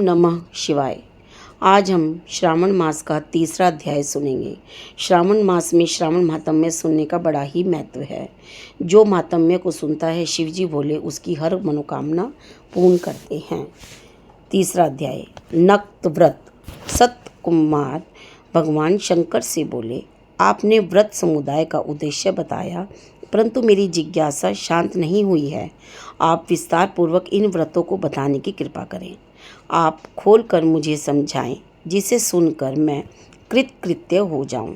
नमः शिवाय। आज हम श्रावण मास का तीसरा अध्याय सुनेंगे। श्रावण मास में श्रावण महात्म्य सुनने का बड़ा ही महत्व है। जो महात्म्य को सुनता है शिवजी बोले उसकी हर मनोकामना पूर्ण करते हैं। तीसरा अध्याय नक्त व्रत। सत कुमार भगवान शंकर से बोले, आपने व्रत समुदाय का उद्देश्य बताया, परंतु मेरी जिज्ञासा शांत नहीं हुई है। आप विस्तार पूर्वक इन व्रतों को बताने की कृपा करें। आप खोलकर मुझे समझाएं, जिसे सुनकर मैं कृतकृत्य हो जाऊं।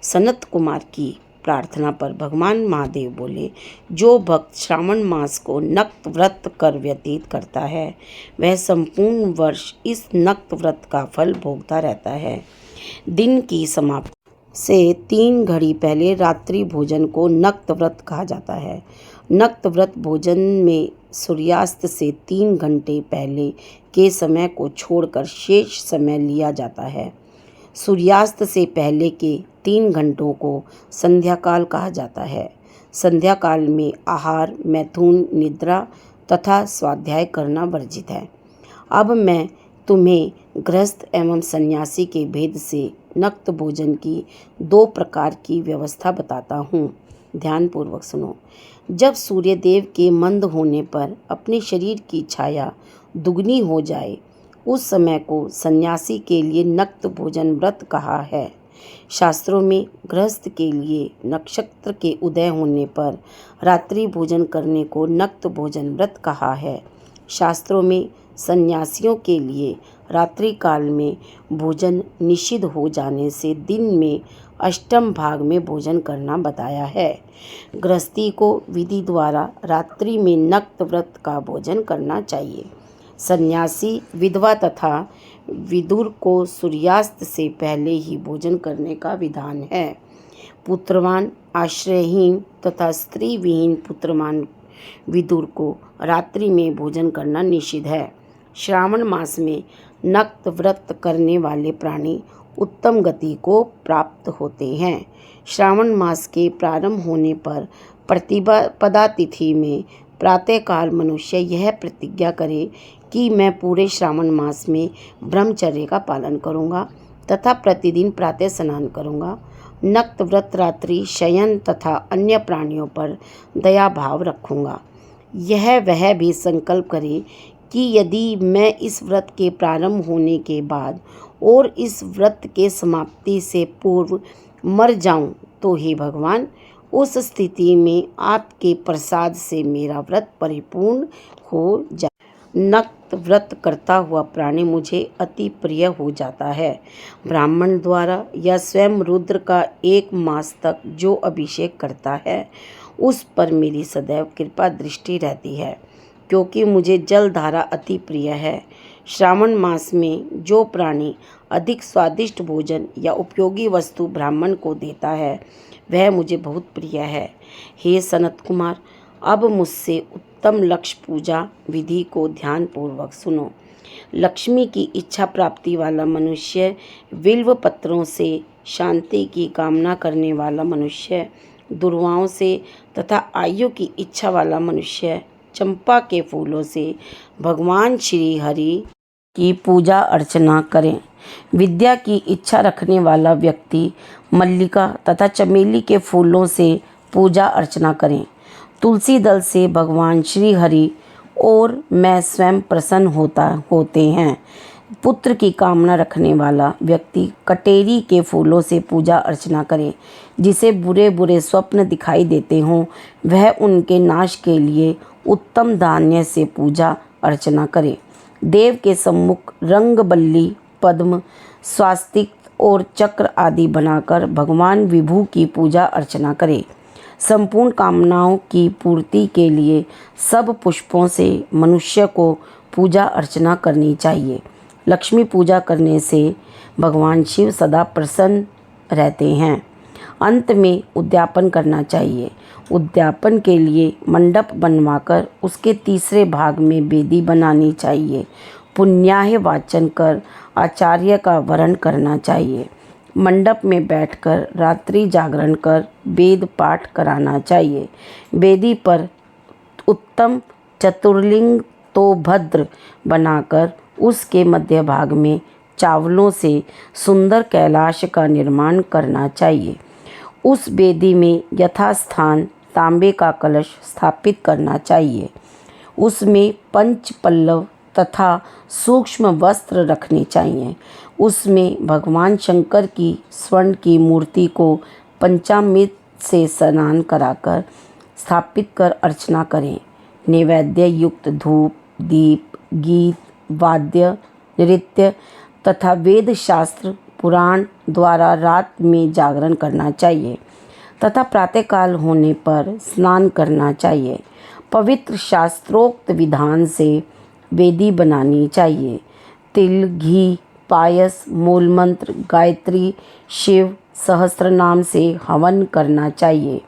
सनत कुमार की प्रार्थना पर भगवान महादेव बोले, जो भक्त श्रावण मास को नक्त व्रत कर व्यतीत करता है, वह संपूर्ण वर्ष इस नक्त व्रत का फल भोगता रहता है। दिन की समाप्ति से 3 घड़ी पहले रात्रि भोजन को नक्त व्रत कहा जाता है। नक्त व्रत भोजन में सूर्यास्त से 3 घंटे पहले के समय को छोड़कर शेष समय लिया जाता है। सूर्यास्त से पहले के 3 घंटों को संध्या काल कहा जाता है। संध्या काल में आहार, मैथुन, निद्रा तथा स्वाध्याय करना वर्जित है। अब मैं तुम्हें गृहस्थ एवं सन्यासी के भेद से नक्त भोजन की 2 प्रकार की व्यवस्था बताता हूँ। ध्यानपूर्वक सुनो। जब सूर्यदेव के मंद होने पर अपने शरीर की छाया दुगनी हो जाए, उस समय को सन्यासी के लिए नक्त भोजन व्रत कहा है। शास्त्रों में गृहस्थ के लिए नक्षत्र के उदय होने पर रात्रि भोजन करने को नक्त भोजन व्रत कहा है। शास्त्रों में सन्यासियों के लिए रात्रि काल में भोजन निषिद्ध हो जाने से दिन में अष्टम भाग में भोजन करना बताया है। गृहस्थी को विधि द्वारा रात्रि में नक्त व्रत का भोजन करना चाहिए। सन्यासी, विधवा तथा विदुर को सूर्यास्त से पहले ही भोजन करने का विधान है। पुत्रवान, आश्रयहीन तथा स्त्री विहीन पुत्रवान विदुर को रात्रि में भोजन करना निषिद्ध है। श्रावण मास में नक्त व्रत करने वाले प्राणी उत्तम गति को प्राप्त होते हैं। श्रावण मास के प्रारंभ होने पर प्रतिपदा तिथि में प्रातःकाल मनुष्य यह प्रतिज्ञा करे कि मैं पूरे श्रावण मास में ब्रह्मचर्य का पालन करूंगा तथा प्रतिदिन प्रातः स्नान करूंगा। नक्त व्रत रात्रि शयन तथा अन्य प्राणियों पर दया भाव रखूंगा। यह वह भी संकल्प करे कि यदि मैं इस व्रत के प्रारंभ होने के बाद और इस व्रत के समाप्ति से पूर्व मर जाऊं, तो हे भगवान, उस स्थिति में आपके प्रसाद से मेरा व्रत परिपूर्ण हो जाए। नक्त व्रत करता हुआ प्राणी मुझे अति प्रिय हो जाता है। ब्राह्मण द्वारा या स्वयं रुद्र का 1 मास तक जो अभिषेक करता है, उस पर मेरी सदैव कृपा दृष्टि रहती है, क्योंकि मुझे जलधारा अति प्रिय है। श्रावण मास में जो प्राणी अधिक स्वादिष्ट भोजन या उपयोगी वस्तु ब्राह्मण को देता है, वह मुझे बहुत प्रिय है। हे सनत कुमार, अब मुझसे उत्तम लक्ष्य पूजा विधि को ध्यानपूर्वक सुनो। लक्ष्मी की इच्छा प्राप्ति वाला मनुष्य, बिल्व पत्रों से शांति की कामना करने वाला मनुष्य, दुर्वाओं से तथा आयु की इच्छा वाला मनुष्य चंपा के फूलों से भगवान श्री हरि की पूजा अर्चना करें। विद्या की इच्छा रखने वाला व्यक्ति मल्लिका तथा चमेली के फूलों से पूजा अर्चना करें। तुलसी दल से भगवान श्री हरि और मैं स्वयं प्रसन्न होते हैं। पुत्र की कामना रखने वाला व्यक्ति कटेरी के फूलों से पूजा अर्चना करे। जिसे बुरे बुरे स्वप्न दिखाई देते हों, वह उनके नाश के लिए उत्तम धान्य से पूजा अर्चना करे। देव के सम्मुख रंगबल्ली, पद्म, स्वास्तिक और चक्र आदि बनाकर भगवान विभु की पूजा अर्चना करे। संपूर्ण कामनाओं की पूर्ति के लिए सब पुष्पों से मनुष्य को पूजा अर्चना करनी चाहिए। लक्ष्मी पूजा करने से भगवान शिव सदा प्रसन्न रहते हैं। अंत में उद्यापन करना चाहिए। उद्यापन के लिए मंडप बनवाकर उसके तीसरे भाग में वेदी बनानी चाहिए। पुण्याह वाचन कर आचार्य का वरण करना चाहिए। मंडप में बैठकर रात्रि जागरण कर वेद पाठ कराना चाहिए। वेदी पर उत्तम चतुर्लिंग तो भद्र बनाकर उसके मध्य भाग में चावलों से सुंदर कैलाश का निर्माण करना चाहिए। उस वेदी में यथास्थान तांबे का कलश स्थापित करना चाहिए। उसमें पंच पल्लव तथा सूक्ष्म वस्त्र रखने चाहिए। उसमें भगवान शंकर की स्वर्ण की मूर्ति को पंचामृत से स्नान कराकर स्थापित कर अर्चना करें। नैवेद्य युक्त धूप, दीप, गीत, वाद्य, नृत्य तथा वेद शास्त्र पुराण द्वारा रात में जागरण करना चाहिए तथा प्रातःकाल होने पर स्नान करना चाहिए। पवित्र शास्त्रोक्त विधान से वेदी बनानी चाहिए। तिल, घी, पायस, मूलमंत्र, गायत्री, शिव सहस्त्रनाम से हवन करना चाहिए।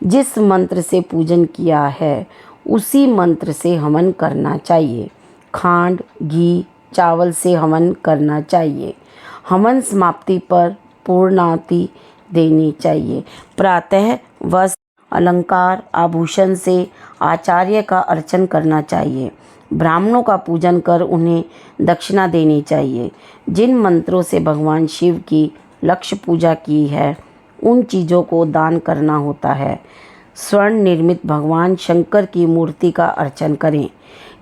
जिस मंत्र से पूजन किया है उसी मंत्र से हवन करना चाहिए। खांड, घी, चावल से हवन करना चाहिए। हवन समाप्ति पर पूर्णाहुति देनी चाहिए। प्रातः वस्त्र, अलंकार, आभूषण से आचार्य का अर्चन करना चाहिए। ब्राह्मणों का पूजन कर उन्हें दक्षिणा देनी चाहिए। जिन मंत्रों से भगवान शिव की लक्ष्य पूजा की है उन चीज़ों को दान करना होता है। स्वर्ण निर्मित भगवान शंकर की मूर्ति का अर्चन करें।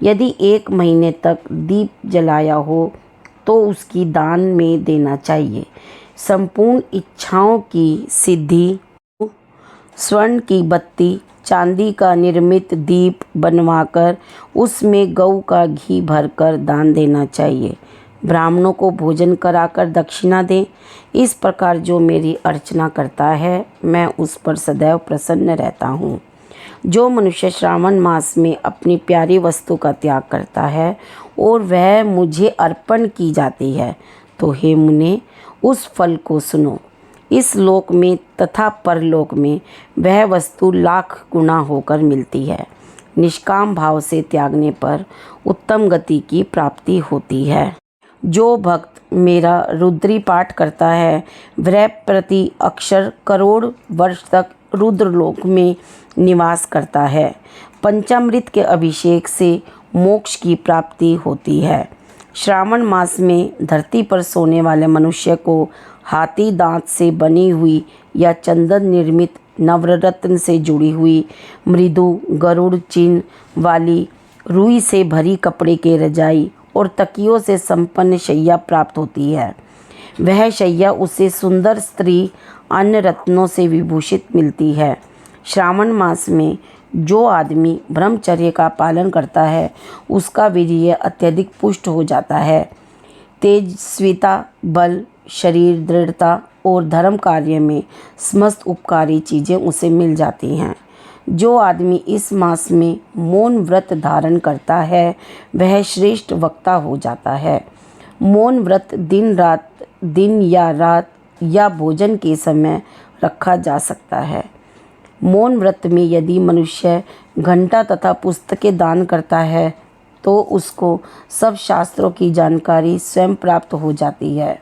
यदि 1 महीने तक दीप जलाया हो तो उसकी दान में देना चाहिए। संपूर्ण इच्छाओं की सिद्धि स्वर्ण की बत्ती, चांदी का निर्मित दीप बनवाकर उसमें गऊ का घी भरकर दान देना चाहिए। ब्राह्मणों को भोजन कराकर दक्षिणा दें। इस प्रकार जो मेरी अर्चना करता है मैं उस पर सदैव प्रसन्न रहता हूँ। जो मनुष्य श्रावण मास में अपनी प्यारी वस्तु का त्याग करता है और वह मुझे अर्पण की जाती है तो हे मुने उस फल को सुनो। इस लोक में तथा परलोक में वह वस्तु लाख गुना होकर मिलती है। निष्काम भाव से त्यागने पर उत्तम गति की प्राप्ति होती है। जो भक्त मेरा रुद्री पाठ करता है वह प्रति अक्षर करोड़ वर्ष तक रुद्रलोक में निवास करता है। पंचामृत के अभिषेक से मोक्ष की प्राप्ति होती है। श्रावण मास में धरती पर सोने वाले मनुष्य को हाथी दांत से बनी हुई या चंदन निर्मित नवरत्न से जुड़ी हुई मृदु गरुड़ चिन्ह वाली रुई से भरी कपड़े के रजाई और तकियों से संपन्न शैया प्राप्त होती है। वह शैया उसे सुंदर स्त्री अन्य रत्नों से विभूषित मिलती है। श्रावण मास में जो आदमी ब्रह्मचर्य का पालन करता है उसका वीर्य अत्यधिक पुष्ट हो जाता है। तेजस्विता, बल, शरीर दृढ़ता और धर्म कार्य में समस्त उपकारी चीज़ें उसे मिल जाती हैं। जो आदमी इस मास में मौन व्रत धारण करता है वह श्रेष्ठ वक्ता हो जाता है। मौन व्रत दिन या रात या भोजन के समय रखा जा सकता है। मौन व्रत में यदि मनुष्य घंटा तथा पुस्तकें दान करता है तो उसको सब शास्त्रों की जानकारी स्वयं प्राप्त हो जाती है।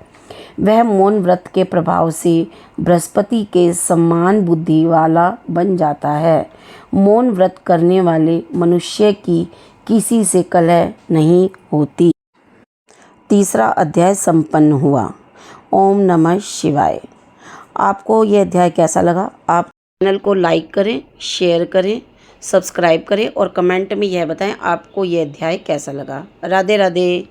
वह मौन व्रत के प्रभाव से बृहस्पति के समान बुद्धि वाला बन जाता है। मौन व्रत करने वाले मनुष्य की किसी से कलह नहीं होती। 3रा अध्याय संपन्न हुआ। ओम नमः शिवाय। आपको यह अध्याय कैसा लगा? आप चैनल को लाइक करें, शेयर करें, सब्सक्राइब करें और कमेंट में यह बताएं आपको यह अध्याय कैसा लगा। राधे राधे।